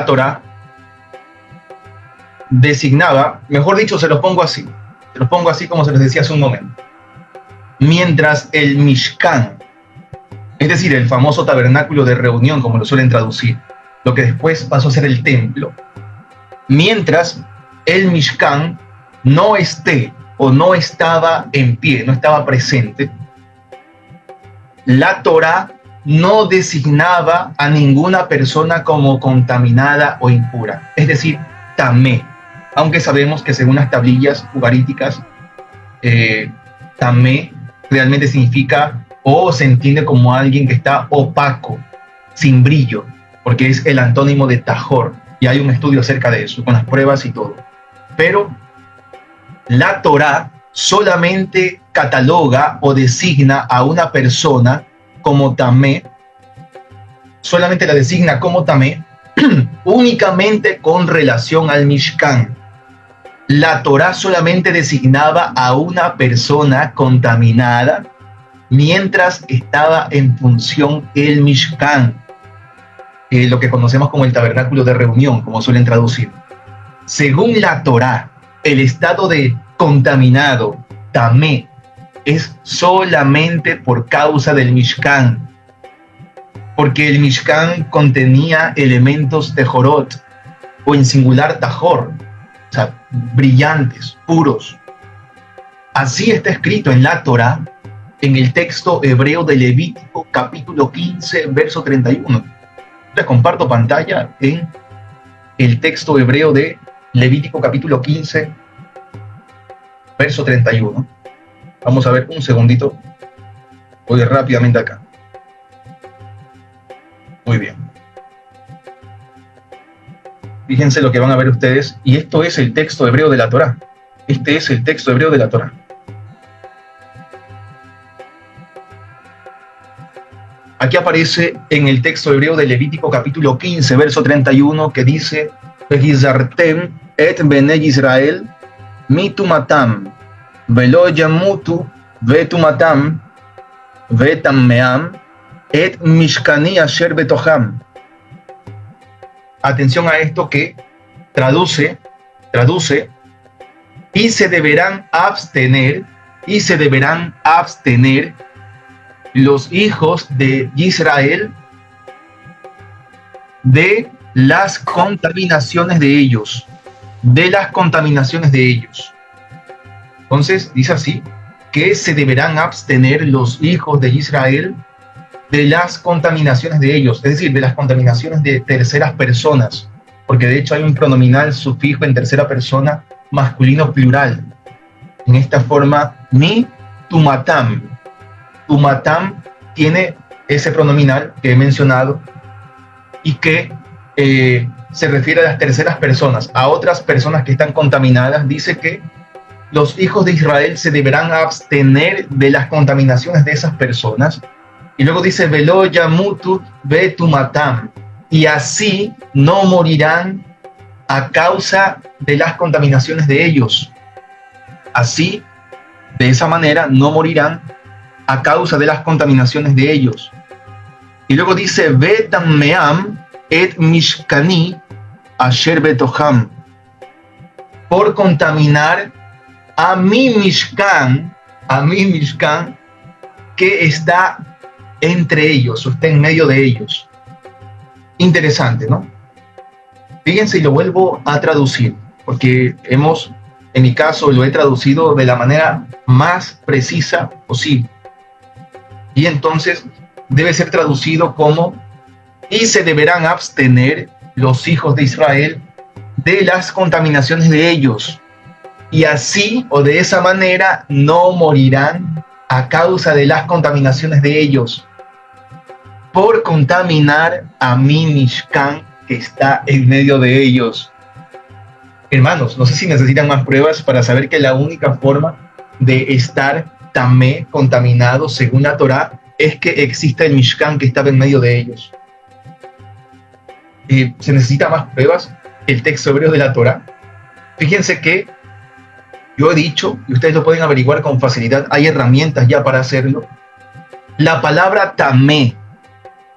Torá designaba, mejor dicho, se los pongo así como se les decía hace un momento. Mientras el Mishkan, es decir, el famoso tabernáculo de reunión, como lo suelen traducir, lo que después pasó a ser el templo, mientras el Mishkan no esté o no estaba en pie, no estaba presente, la Torá no designaba a ninguna persona como contaminada o impura, es decir, tamé, aunque sabemos que según las tablillas ugaríticas, tamé realmente significa o se entiende como alguien que está opaco, sin brillo, porque es el antónimo de tajor, y hay un estudio acerca de eso, con las pruebas y todo. Pero la Torá solamente cataloga o designa a una persona como tamé, solamente la designa como tamé, únicamente con relación al Mishkan. La Torá solamente designaba a una persona contaminada mientras estaba en función el Mishkan, lo que conocemos como el tabernáculo de reunión, como suelen traducir. Según la Torá, el estado de contaminado, tamé, es solamente por causa del Mishkan, porque el Mishkan contenía elementos tejorot, o en singular tajor, o sea, brillantes, puros. Así está escrito en la Torá, en el texto hebreo de Levítico, capítulo 15, verso 31. Les comparto pantalla en el texto hebreo de Levítico, capítulo 15, verso 31. Vamos a ver un segundito. Voy rápidamente acá. Muy bien. Fíjense lo que van a ver ustedes, y esto es el texto hebreo de la Torá. Este es el texto hebreo de la Torá. Aquí aparece en el texto hebreo de Levítico capítulo 15, verso 31, que dice: Vehizartem et benei Israel mitumatam velo yamutu vetumatam vetammeam et mishkani asher betoham. Atención a esto que traduce, y se deberán abstener los hijos de Israel de las contaminaciones de ellos, Entonces, dice así, que se deberán abstener los hijos de Israel de las contaminaciones de ellos, es decir, de las contaminaciones de terceras personas, porque de hecho hay un pronominal sufijo en tercera persona masculino plural. En esta forma, mi tumatam. Tumatam tiene ese pronominal que he mencionado y que se refiere a las terceras personas, a otras personas que están contaminadas. Dice que los hijos de Israel se deberán abstener de las contaminaciones de esas personas. Y luego dice, velo yamutu vetumatam, y así no morirán a causa de las contaminaciones de ellos. Así, de esa manera, no morirán a causa de las contaminaciones de ellos. Y luego dice, vetammeam et mishkani asher betoham, por contaminar a mi Mishkan, que está entre ellos, o está en medio de ellos. Interesante, ¿no? Fíjense, y lo vuelvo a traducir, porque en mi caso, lo he traducido de la manera más precisa posible. Y entonces debe ser traducido como: y se deberán abstener los hijos de Israel de las contaminaciones de ellos, y así o de esa manera no morirán a causa de las contaminaciones de ellos, por contaminar a mi Mishkan que está en medio de ellos. Hermanos, no sé si necesitan más pruebas para saber que la única forma de estar tamé, contaminado, según la Torá, es que exista el Mishkan que estaba en medio de ellos. ¿Se necesita más pruebas? El texto hebreo de la Torá. Fíjense que yo he dicho, y ustedes lo pueden averiguar con facilidad, hay herramientas ya para hacerlo. La palabra tamé,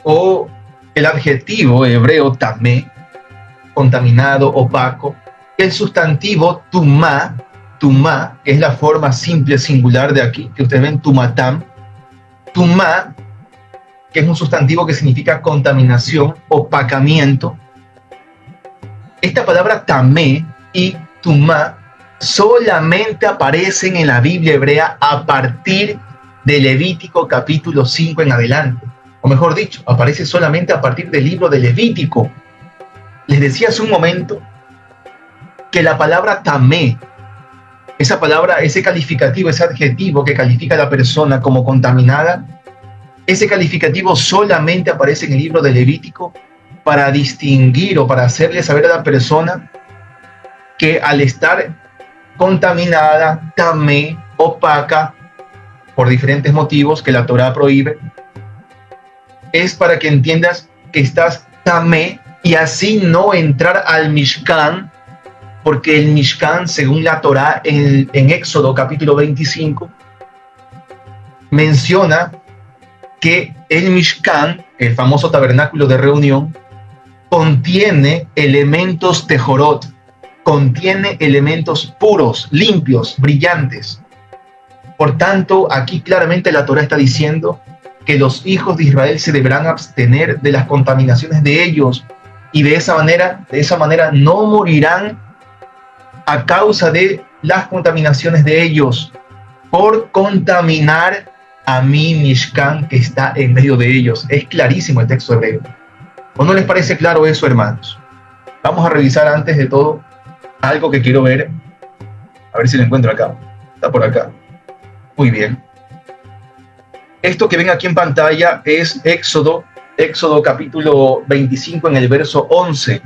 o el adjetivo hebreo tamé, contaminado, opaco. El sustantivo tumá, que es la forma simple singular de aquí, que ustedes ven, tumatam, tumá, que es un sustantivo que significa contaminación, opacamiento. Esta palabra tamé y tumá solamente aparecen en la Biblia hebrea a partir de Levítico capítulo 5 en adelante. O mejor dicho, aparece solamente a partir del libro de Levítico. Les decía hace un momento que la palabra tamé, esa palabra, ese calificativo, ese adjetivo que califica a la persona como contaminada, ese calificativo solamente aparece en el libro de Levítico para distinguir o para hacerle saber a la persona que al estar contaminada, tamé, opaca, por diferentes motivos que la Torá prohíbe, es para que entiendas que estás tamé y así no entrar al Mishkan, porque el Mishkan, según la Torá en Éxodo capítulo 25, menciona que el Mishkan, el famoso tabernáculo de reunión, contiene elementos tejorot, contiene elementos puros, limpios, brillantes. Por tanto, aquí claramente la Torá está diciendo que los hijos de Israel se deberán abstener de las contaminaciones de ellos y de esa manera no morirán a causa de las contaminaciones de ellos por contaminar a mi Mishkan que está en medio de ellos. Es clarísimo el texto hebreo. ¿O no les parece claro eso, hermanos? Vamos a revisar antes de todo algo que quiero ver. A ver si lo encuentro acá. Está por acá. Muy bien. Esto que ven aquí en pantalla es Éxodo capítulo 25 en el verso 11.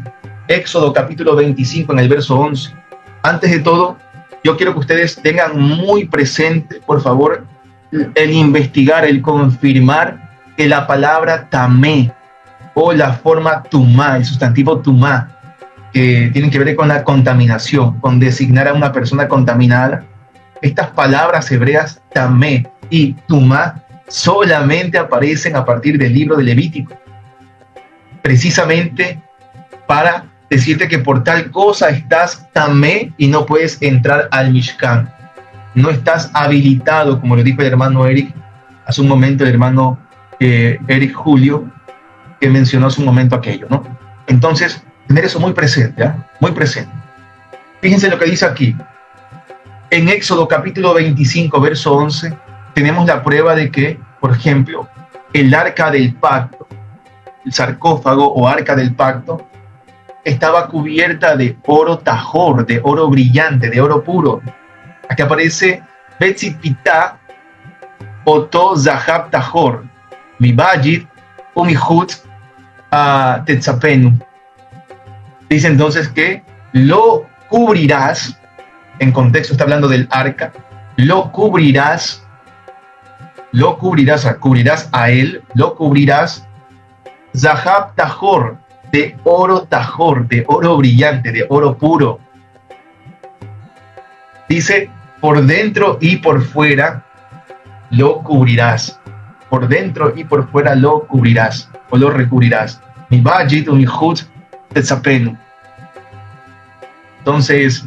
Éxodo capítulo 25 en el verso 11. Antes de todo, yo quiero que ustedes tengan muy presente, por favor, el investigar, el confirmar que la palabra tamé o la forma tumá, el sustantivo tumá, que tienen que ver con la contaminación, con designar a una persona contaminada, estas palabras hebreas tamé y tumá solamente aparecen a partir del libro de Levítico, precisamente para decirte que por tal cosa estás tamé y no puedes entrar al Mishkan. No estás habilitado, como lo dijo el hermano Eric hace un momento, el hermano Eric Julio, que mencionó hace un momento aquello, ¿no? Entonces, tener eso muy presente, ¿eh? Muy presente. Fíjense lo que dice aquí. En Éxodo capítulo 25, verso 11, tenemos la prueba de que, por ejemplo, el arca del pacto, el sarcófago o arca del pacto, estaba cubierta de oro tajor, de oro brillante, de oro puro. Aquí aparece Betzipita Oto Zahab Tajor, mi Bajit Umihut Tetzapenu. Dice entonces que lo cubrirás, en contexto está hablando del arca, lo cubrirás, cubrirás a él, lo cubrirás Zahab Tajor, de oro brillante, de oro puro. Dice, por dentro y por fuera lo cubrirás. Por dentro y por fuera lo cubrirás, o lo recubrirás. Mi Bajit o mi Hut Tetzapenu. Entonces,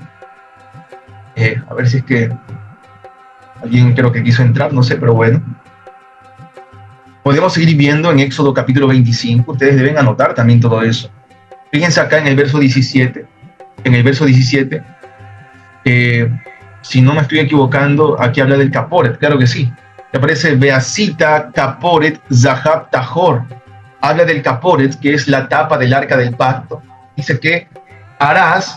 a ver si es que alguien creo que quiso entrar, no sé, pero bueno. Podemos seguir viendo en Éxodo capítulo 25, ustedes deben anotar también todo eso. Fíjense acá en el verso 17, si no me estoy equivocando, aquí habla del caporet, claro que sí. Que aparece Beasita Caporet Zahab Tajor. Habla del caporet, que es la tapa del arca del pacto. Dice que harás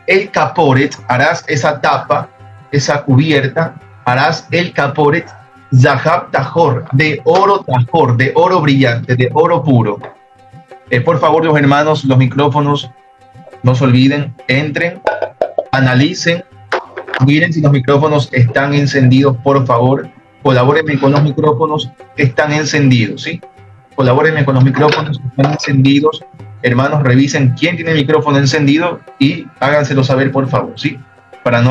el caporet, harás esa tapa, esa cubierta, harás el caporet Zahab Tajor, de oro brillante, de oro puro. Por favor, los hermanos, los micrófonos, no se olviden, entren, analicen, miren si los micrófonos están encendidos, por favor. Colabórenme con los micrófonos que están encendidos, ¿sí? Colabórenme con los micrófonos que están encendidos. Hermanos, revisen quién tiene el micrófono encendido y háganselo saber, por favor, ¿sí? Para que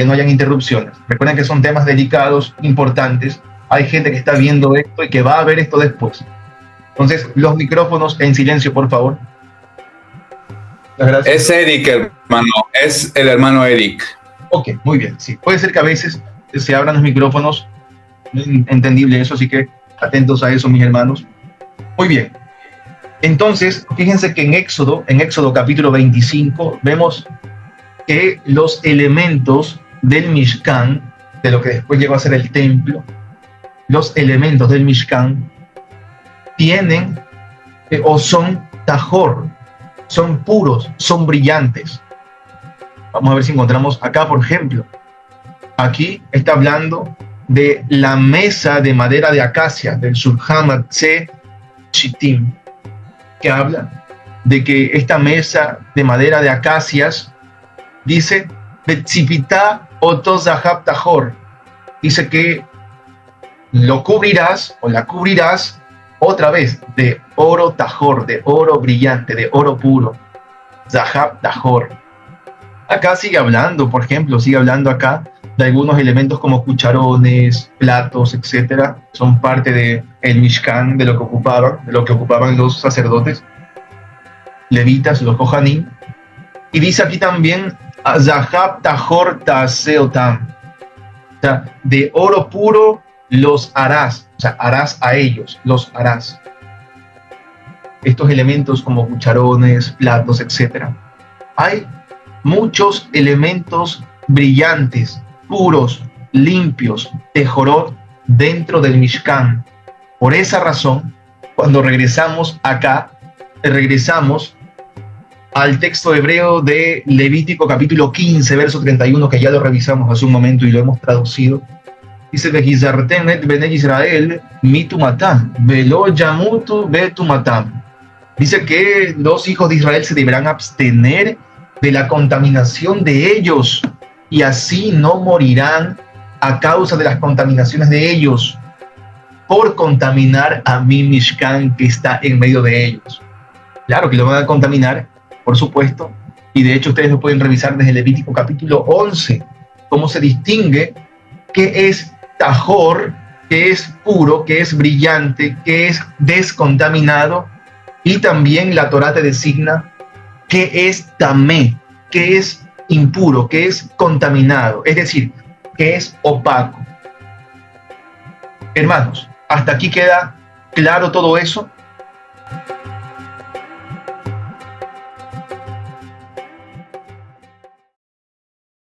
no hayan interrupciones. Recuerden que son temas delicados, importantes. Hay gente que está viendo esto y que va a ver esto después. Entonces, los micrófonos en silencio, por favor. Muchas gracias. Es Eric, hermano. Es el hermano Eric. Ok, muy bien. Sí, puede ser que a veces se abran los micrófonos. Entendible eso, así que atentos a eso, mis hermanos. Muy bien. Entonces, fíjense que en Éxodo capítulo 25, vemos que los elementos del Mishkan, de lo que después llegó a ser el templo, los elementos del Mishkan tienen o son tajor, son puros, son brillantes. Vamos a ver si encontramos acá, por ejemplo. Aquí está hablando de la mesa de madera de acacia, del Shulchan Aruch Shittim, que habla de que esta mesa de madera de acacias dice Betzipita oto zahab tahor, dice que lo cubrirás o la cubrirás otra vez de oro tajor, de oro brillante, de oro puro, zahab tahor. Acá sigue hablando, por ejemplo, sigue hablando acá de algunos elementos como cucharones, platos, etcétera, son parte de el Mishkan, de lo que ocupaban los sacerdotes, levitas, los Kohanim. Y dice aquí también Zahab Tahor Taseotam, o sea, de oro puro los harás, o sea, harás a ellos, los harás. Estos elementos como cucharones, platos, etcétera. Hay muchos elementos brillantes, puros, limpios, tejorot dentro del Mishkan. Por esa razón, cuando regresamos acá, regresamos al texto hebreo de Levítico capítulo 15, verso 31, que ya lo revisamos hace un momento y lo hemos traducido. Dice, Vehizartem et bnei Israel mitumatam, velo yamutu betumatam. Dice que los hijos de Israel se deberán abstener de la contaminación de ellos y así no morirán a causa de las contaminaciones de ellos por contaminar a mi Mishkan que está en medio de ellos. Claro que lo van a contaminar, por supuesto, y de hecho ustedes lo pueden revisar desde Levítico capítulo 11, cómo se distingue qué es tajor, qué es puro, qué es brillante, qué es descontaminado, y también la Torá te designa qué es tamé, qué es impuro, qué es contaminado, es decir, qué es opaco. Hermanos, hasta aquí queda claro todo eso.